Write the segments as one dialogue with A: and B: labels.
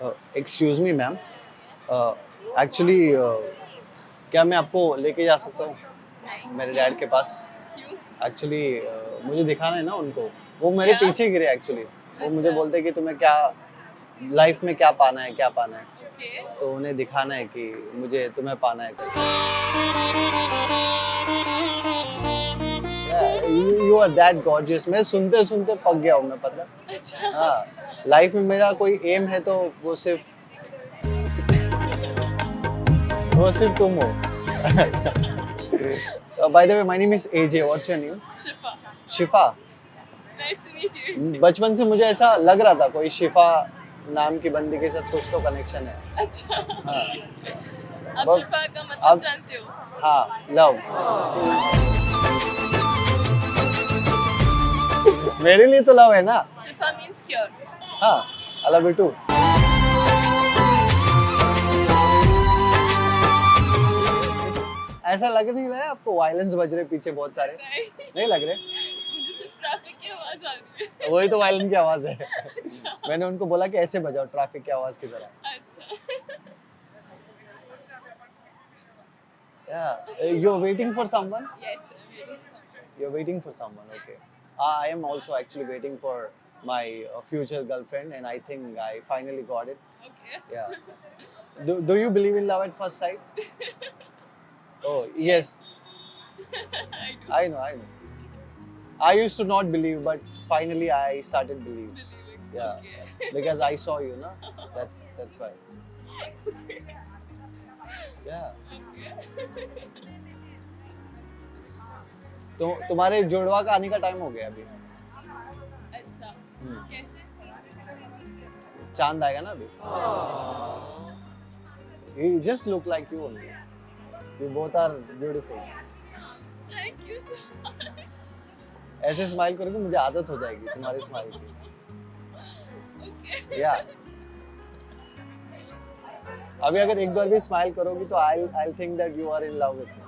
A: Excuse me ma'am, actually क्या मैं आपको लेके जा सकता हूँ मेरे डैड के पास? एक्चुअली मुझे दिखाना है ना उनको। वो मेरे
B: क्या?
A: पीछे गिरे एक्चुअली। वो मुझे
B: अच्छा।
A: बोलते हैं कि तुम्हें क्या लाइफ में क्या पाना है, क्या पाना है।
B: ओके।
A: तो उन्हें दिखाना है कि मुझे तुम्हें पाना है करके। You are that gorgeous. मैं सुनते सुनते पक गया हूँ मैं, पता है।
B: अच्छा।
A: हाँ, लाइफ में मेरा कोई एम है तो वो सिर्फ तुम हो। By the way, my name is AJ. What's your name?
B: Shifa.
A: Shifa.
B: Nice to meet you.
A: बचपन से मुझे ऐसा लग रहा था कोई शिफा नाम की बंदी के साथ कुछ तो कनेक्शन है।
B: अच्छा।
A: हाँ।
B: आप
A: बस
B: शिफा का मतलब
A: अब
B: जानते हो?
A: हाँ, लव। मेरे लिए तो लव है ना।
B: शिफा मीन्स क्योर।
A: हाँ, आई लव यू टू। ऐसा लग नहीं रहा है आपको वायलेंस बज रहे पीछे बहुत सारे?
B: नहीं,
A: नहीं लग रहे?
B: मुझे सिर्फ ट्रैफिक की आवाज आ रही है।
A: वही तो वायलिन की आवाज है।
B: अच्छा।
A: मैंने उनको बोला कि ऐसे बजाओ ट्रैफिक की आवाज की तरह।
B: अच्छा।
A: Yeah, you're waiting for someone?
B: Yes, I'm waiting for someone.
A: You're waiting for someone, okay. I am also actually waiting for my future girlfriend, and I think I finally got it.
B: Okay.
A: Yeah. Do you believe in love at first sight? Oh, yes.
B: I do
A: I know, I know. I used to not believe, but finally I started believe.
B: believe it.
A: Yeah.
B: Okay.
A: Because I saw you, na? That's why.
B: Okay.
A: Yeah.
B: Okay.
A: तो तुम्हारे जुड़वा का आने का time हो गया अभी।
B: अच्छा। कैसे?
A: चांद आएगा ना अभी। You just look like you only. You both are beautiful.
B: Thank you so much.
A: ऐसे स्माइल करोगे मुझे आदत हो जाएगी तुम्हारी स्माइल की।
B: Okay.
A: या अभी अगर एक बार भी स्माइल करोगी तो I'll think that you are in love with me.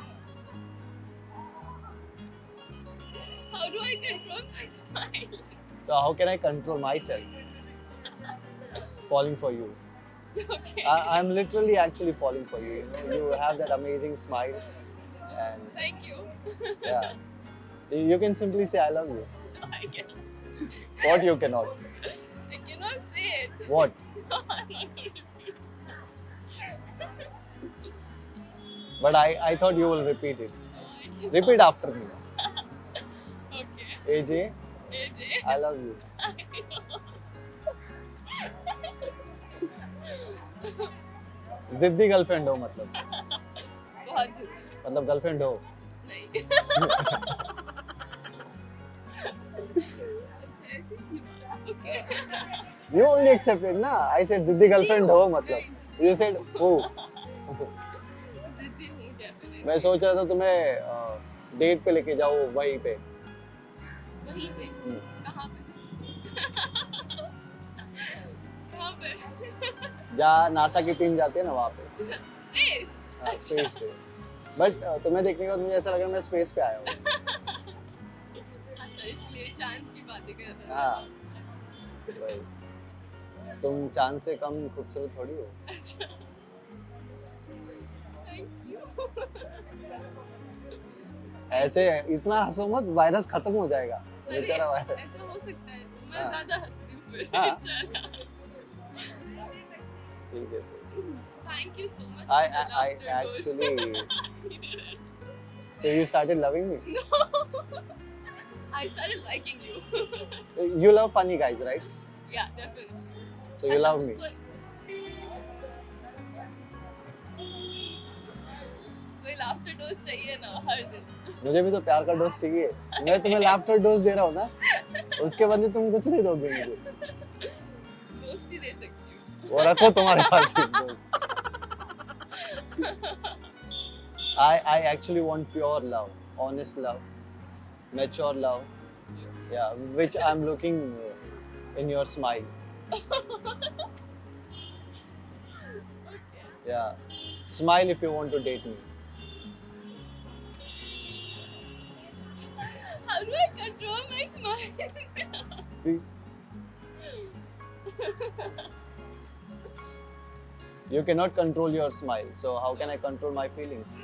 B: How do I control my smile?
A: So how can I control myself? Falling for you.
B: Okay.
A: I'm literally actually falling for you. You know, you have that amazing smile, and
B: Thank you.
A: yeah, you can simply say I love you.
B: I can.
A: What you cannot?
B: I cannot say it.
A: What?
B: No, I'm not going to repeat.
A: But I thought you will repeat it.
B: No, I cannot.
A: Repeat after me.
B: Okay.
A: AJ,
B: AJ.
A: I love you. जिद्दी girlfriend हो मतलब?
B: बहुत जिद्दी।
A: मतलब girlfriend हो?
B: नहीं। अच्छा ऐसी की बात। Okay.
A: You only accepted ना? I said जिद्दी गर्लफ्रेंड हो मतलब. You said हो.
B: जिद्दी हूँ definitely।
A: मैं सोच रहा था तुम्हें डेट पे लेके जाओ वहीं पे।
B: वहीं पे? कहाँ पे? कहाँ पे?
A: जहाँ नासा की टीम जाती है ना वहाँ पे।
B: Space?
A: हाँ, स्पेस पे। बट तुम्हें देखने के बाद मुझे ऐसा लगा मैं स्पेस पे आया हूँ।
B: अच्छा इसलिए चांद की बातें कर रहे हो।
A: हाँ, वही। तुम चांद से कम खूबसूरत थोड़ी हो।
B: अच्छा। Thank you.
A: ऐसे इतना हंसो मत, वायरस खत्म हो जाएगा।
B: अरे,
A: बेचारा वायरस।
B: ऐसा हो सकता है। मैं
A: हाँ।
B: ज़्यादा हंसती हूँ फिर।
A: हाँ।
B: चलो।
A: ठीक है।
B: Thank you so much.
A: I
B: for the laughter
A: actually.
B: dose. I needed it.
A: So you started loving me.
B: No. I started liking you.
A: You love funny guys, right?
B: Yeah, definitely.
A: So you love me.
B: कोई laughter dose चाहिए ना हर दिन।
A: मुझे भी तो प्यार का dose चाहिए। मैं तुम्हें लाफ्टर डोज दे रहा हूँ ना, उसके बदले तुम कुछ नहीं दोगे मुझे।
B: दोस्ती दे सकती हूँ।
A: वो रखो तुम्हारे पास ही दोस्त। I actually want pure love, honest love, mature love, yeah, which I'm looking in your smile.
B: Okay.
A: Yeah, smile if you want to date me.
B: How do I control my smile?
A: See, You cannot control your smile, so how can I control my feelings?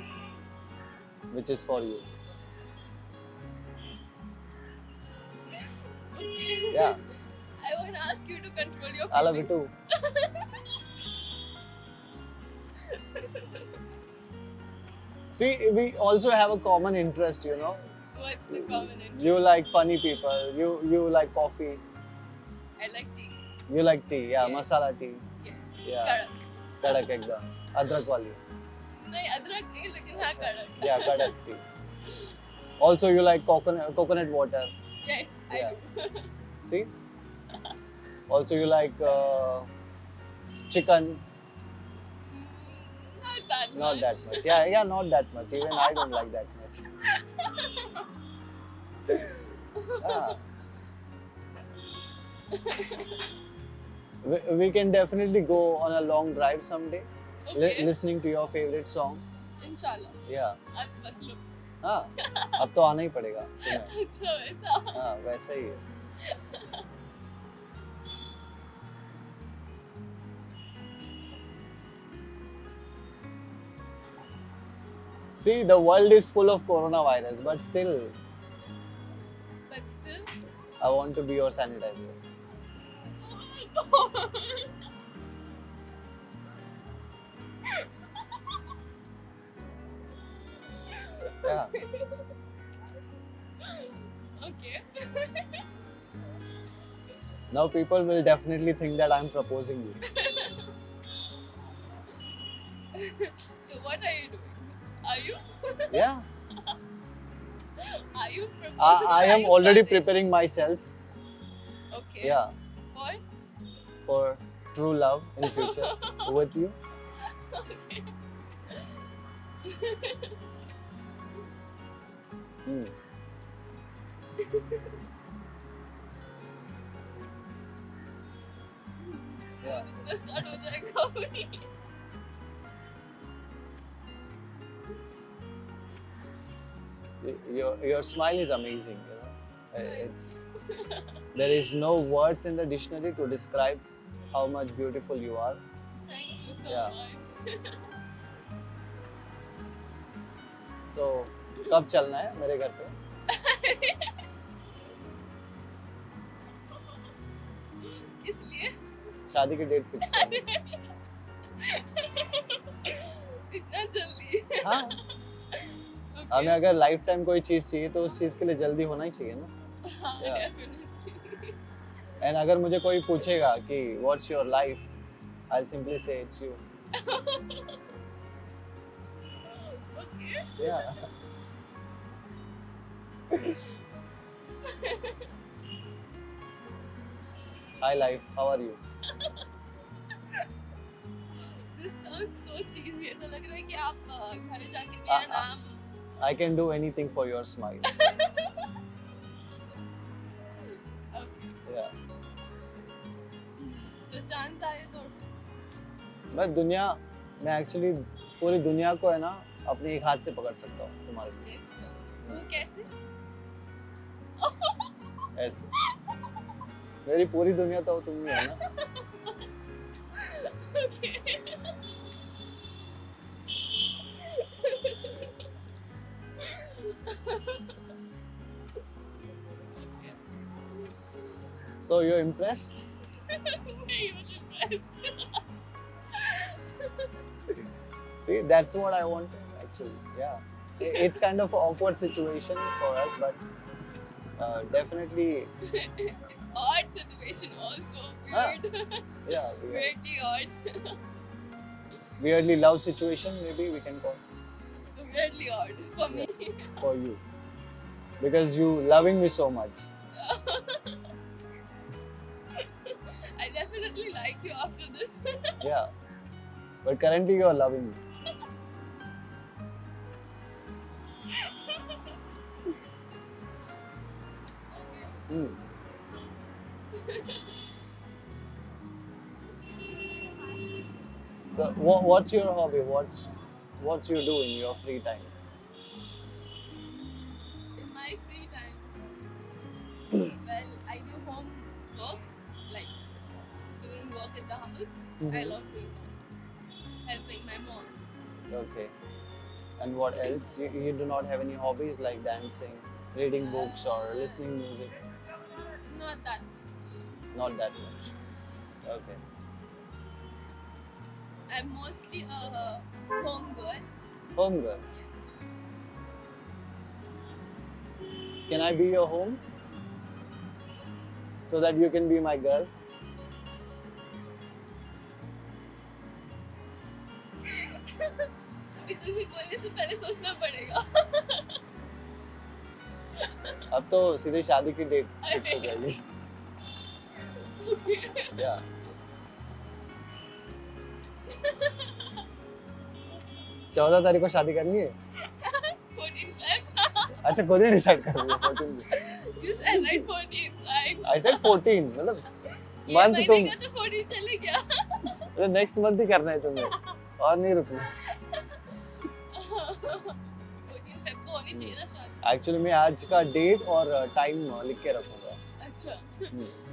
A: Which is for you.
B: Okay.
A: Yeah,
B: I want to ask you to control your
A: I love you too. See, we also have a common interest, you know.
B: What's the common interest?
A: You like funny people. You like coffee.
B: I like tea.
A: You like tea. Yeah,
B: Yes.
A: masala tea.
B: Yes.
A: Yeah,
B: Kadak.
A: kadak ekdam. Adrak wali.
B: नहीं अदरक नहीं लेकिन हाँ कड़क.
A: Yeah, kadak tea. Also, you like coconut water.
B: Yes, I
A: Yeah.
B: do.
A: See. Also, you like chicken.
B: Not that much.
A: Not that much. Yeah, not that much. Even I don't like that much. Ah. We can definitely go on a long drive someday,
B: Okay.
A: listening to your favorite song.
B: इंशाल्लाह.
A: Yeah.
B: आज बस लो.
A: हाँ, अब तो आना ही पड़ेगा तुम्हें.
B: अच्छा वैसा.
A: हाँ, वैसा ही है. See, the world is full of coronavirus, but still,
B: But still.
A: I want to be your sanitizer. Yeah.
B: Okay.
A: Now people will definitely think that I'm proposing you.
B: So what are you doing? Are you?
A: Yeah.
B: Are you proposing?
A: I
B: or are
A: am
B: you
A: already
B: flirting?
A: preparing myself.
B: Okay.
A: Yeah.
B: For?
A: For true love in future with you.
B: Okay.
A: Hmm. Yeah.
B: तो start हो जाएगा वही.
A: Your smile is amazing, you know. It's there is no words in the dictionary to describe how much beautiful you are.
B: Thank you so
A: Yeah.
B: much.
A: So, कब चलना है मेरे घर पे?
B: किस लिए?
A: शादी की डेट फिक्स करनी है.
B: इतना जल्दी?
A: हाँ. हमें अगर लाइफ टाइम कोई चीज चाहिए तो उस चीज के लिए जल्दी होना ही चाहिए ना.
B: हाँ,
A: Yeah.
B: definitely.
A: एंड अगर मुझे कोई पूछेगा कि what's your life, I will simply say it's you.
B: Okay.
A: Yeah. Hi life, how are you?
B: This sounds so cheesy. ऐसा लग रहा है कि आप घर जाके मेरा नाम.
A: I can do anything for your smile.
B: Okay.
A: या.
B: तो जानता है तो
A: मैं एक्चुअली पूरी दुनिया को है ना अपने एक हाथ से पकड़ सकता हूँ तुम्हारे लिए.
B: वो कैसे?
A: ऐसे. मेरी पूरी दुनिया तो तुम ही है ना.
B: Okay.
A: So you're impressed?
B: नहीं मुझे
A: See, that's what I wanted actually. Yeah. It's kind of an awkward situation for us, but definitely,
B: It's odd situation also.
A: Ah.
B: Weird.
A: yeah,
B: Weirdly odd.
A: weirdly love situation maybe we can call
B: Weirdly odd for me.
A: for you because you loving me so much.
B: I definitely like you after this.
A: Yeah, but currently you are loving me. Hmm. So, what's your hobby? What's you do in your free time?
B: In my free time, well, I do home work, like doing work at the house. I
A: Mhm.
B: love doing that. helping my mom.
A: Okay. And what else? You do not have any hobbies like dancing, reading books, or listening music?
B: Not that much.
A: Not that much. Okay.
B: I'm mostly a home girl.
A: Home girl.
B: Yes.
A: Can I be your home? So that you can be my girl?
B: अभी कुछ भी बोलने से पहले सोचना पड़ेगा.
A: अब तो सीधे शादी की डेट फिक्स हो जाएगी. Yeah. चौदह तारीख को शादी करनी है.
B: 14 Feb.
A: अच्छा खुद ही डिसाइड कर रही है 14.
B: You said right 14 Feb.
A: I said 14 मतलब
B: ये
A: मंथ
B: महीने
A: तुम
B: का तो 14 चले क्या?
A: मतलब नेक्स्ट मंथ ही करना है तुम्हें और नहीं रुकना.
B: 14 Feb को होनी चाहिए ना शादी.
A: एक्चुअली मैं आज का डेट और टाइम लिख के रखूंगा
B: अच्छा.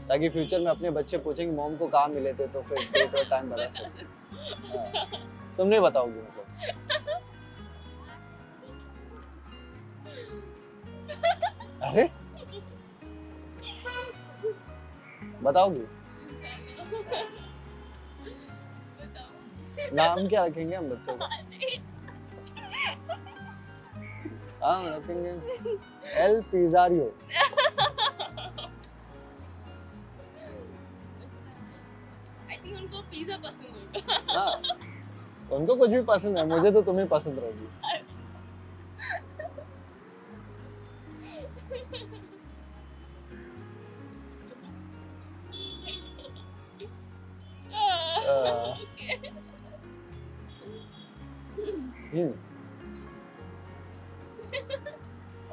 A: ताकि फ्यूचर में अपने बच्चे पूछेंगे मॉम को कहाँ मिले थे तो फिर डेट और टाइम बता सकते.
B: अच्छा.
A: तुम नहीं बताओगी मतलब. अरे बताओगी.
B: बताओ.
A: नाम क्या रखेंगे हम बच्चों का. हाँ रखेंगे एल पिज़ारियो.
B: आई थिंक उनको पिज्जा पसंद होगा.
A: हाँ उनको कुछ भी पसंद है मुझे तो तुम्हें पसंद रहोगी.
B: Okay.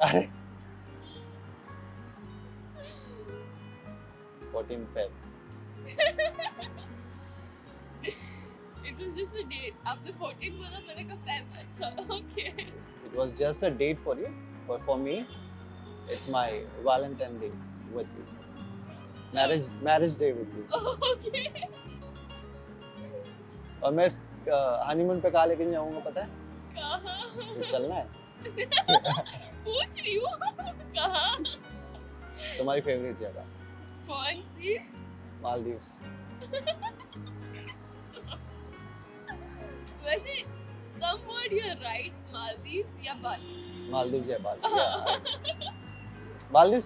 A: अरे 14 Feb.
B: It was just a date. आपने 14 बोला मैंने कहा Feb. अच्छा. Okay.
A: It was just a date for you, but for me, it's my Valentine Day with you. Marriage day with you.
B: Okay.
A: और मैं हनीमून पे कहाँ लेके जाऊँगा पता है?
B: कहाँ?
A: तो चलना है.
B: पूछ रही हूँ. कहाँ?
A: तुम्हारी फेवरेट जगह.
B: कौन सी?
A: मालदीव्स.
B: वैसे somewhat you're right. Maldives या बाली.
A: मालदीव्स या बाली. बाली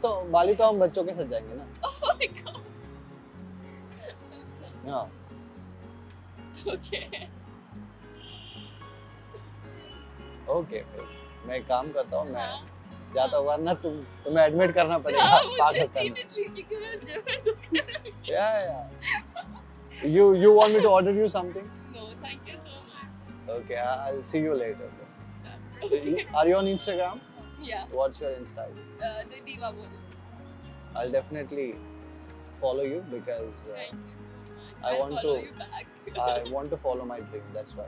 A: तो हम बच्चों के साथ जाएंगे ना.
B: Oh my god. अच्छा.
A: हाँ.
B: Okay.
A: ओके फिर मैं एक काम करता हूँ. मैं
B: हाँ.
A: जाता हूँ वरना तुम्हें एडमिट करना पड़ेगा
B: हाँ, मुझे
A: पागलपन में.
B: seriously क्योंकि जबरदस्त.
A: Yeah. You want me to order you something?
B: No, thank you so much.
A: Okay, I'll see you later.
B: Okay.
A: Are you on Instagram?
B: Yeah.
A: What's your Insta ID?
B: The diva bol.
A: I'll definitely follow you because
B: Thank you so much.
A: I
B: I'll
A: want
B: follow
A: to-
B: you back.
A: I want to follow my dream. That's why.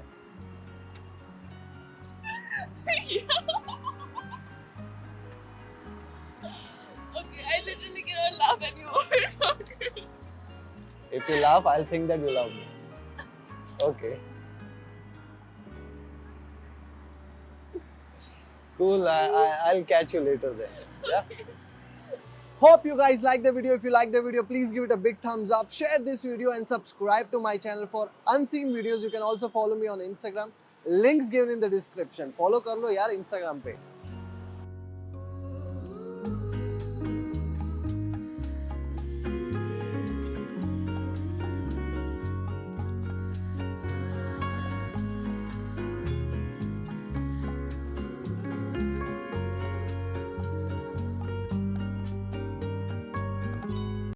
B: Okay, I literally cannot laugh anymore.
A: If you laugh, I'll think that you love me. Okay. Cool. I'll catch you later then. Yeah. Hope you guys like the video. If you like the video, please give it a big thumbs up. Share this video and subscribe to my channel for unseen videos. You can also follow me on Instagram. Links given in the description. Follow कर लो यार Instagram पे.